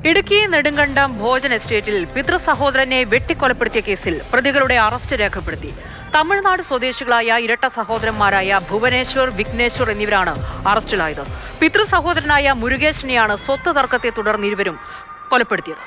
ഇടുക്കി നെടുങ്കണ്ടം ഭോജൻ എസ്റ്റേറ്റിൽ പിതൃ സഹോദരനെ വെട്ടിക്കൊലപ്പെടുത്തിയ കേസിൽ പ്രതികളുടെ അറസ്റ്റ് രേഖപ്പെടുത്തി. തമിഴ്നാട് സ്വദേശികളായ ഇരട്ട സഹോദരന്മാരായ ഭുവനേശ്വർ, വിഘ്നേശ്വർ എന്നിവരാണ് അറസ്റ്റിലായത്. പിതൃ സഹോദരനായ മുരുകേശനെയാണ് സ്വത്ത് തർക്കത്തെ തുടർന്ന് ഇരുവരും കൊലപ്പെടുത്തിയത്.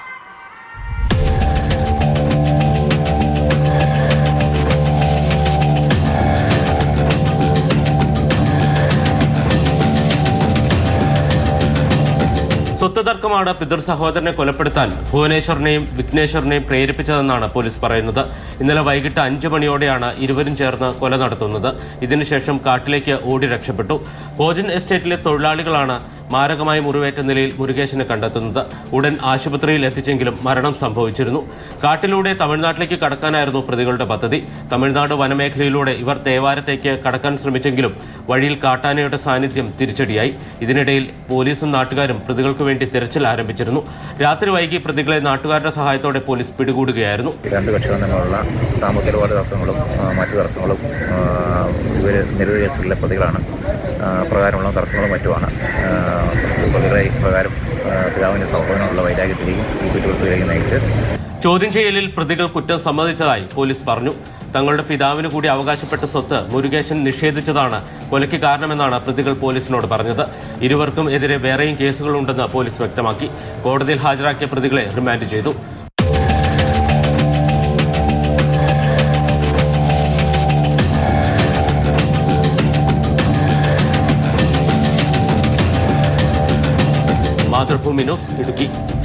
സ്വത്ത് തർക്കമാണ് പിതൃ സഹോദരനെ കൊലപ്പെടുത്താൻ ഭുവനേശ്വറിനെയും വിഘ്നേശ്വറിനെയും പ്രേരിപ്പിച്ചതെന്നാണ് പോലീസ് പറയുന്നത്. ഇന്നലെ വൈകിട്ട് 5 മണിയോടെയാണ് ഇരുവരും ചേർന്ന് കൊല നടത്തുന്നത്. ഇതിനുശേഷം കാട്ടിലേക്ക് ഓടി രക്ഷപ്പെട്ടു. ഭോജൻ എസ്റ്റേറ്റിലെ തൊഴിലാളികളാണ് മാരകമായി മുറിവേറ്റ നിലയിൽ മുരുകേശനെ കണ്ടെത്തുന്നത്. ഉടൻ ആശുപത്രിയിൽ എത്തിച്ചെങ്കിലും മരണം സംഭവിച്ചിരുന്നു. കാട്ടിലൂടെ തമിഴ്നാട്ടിലേക്ക് കടക്കാനായിരുന്നു പ്രതികളുടെ പദ്ധതി. തമിഴ്നാട് വനമേഖലയിലൂടെ ഇവർ തേവാരത്തേക്ക് കടക്കാൻ ശ്രമിച്ചെങ്കിലും വഴിയിൽ കാട്ടാനയുടെ സാന്നിധ്യം തിരിച്ചടിയായി. ഇതിനിടയിൽ പോലീസും നാട്ടുകാരും പ്രതികൾക്ക് വേണ്ടി തിരച്ചിൽ ആരംഭിച്ചിരുന്നു. രാത്രി വൈകി പ്രതികളെ നാട്ടുകാരുടെ സഹായത്തോടെ പോലീസ് പിടികൂടുകയായിരുന്നു. രണ്ട് കക്ഷികളും തമ്മിലുള്ള സാമ്പത്തിക തർക്കങ്ങളും മറ്റു തർക്കങ്ങളും ഇവർ നിരവധി കേസുകളിലെ പ്രതികളാണ്. പ്രകാരമുള്ള തർക്കങ്ങളും മറ്റുമാണ്. പ്രതികളെ പ്രകാരം പിതാവിൻ്റെ സഹോദരനുള്ള വൈരാഗ്യത്തിലേക്കും ഈ കുറ്റകൃത്യത്തിലേക്ക് നയിച്ച് ചോദ്യം ചെയ്യലിൽ പ്രതികൾ കുറ്റം സമ്മതിച്ചതായി പോലീസ് പറഞ്ഞു. തങ്ങളുടെ പിതാവിന് കൂടി അവകാശപ്പെട്ട സ്വത്ത് മുരുകേശൻ നിഷേധിച്ചതാണ് കൊലയ്ക്ക് കാരണമെന്നാണ് പ്രതികൾ പോലീസിനോട് പറഞ്ഞത്. ഇരുവർക്കും എതിരെ വേറെയും കേസുകളുണ്ടെന്ന് പോലീസ് വ്യക്തമാക്കി. കോടതിയിൽ ഹാജരാക്കിയ പ്രതികളെ റിമാൻഡ് ചെയ്തു. മാതൃഭൂമി ന്യൂസ്, ഇടുക്കി.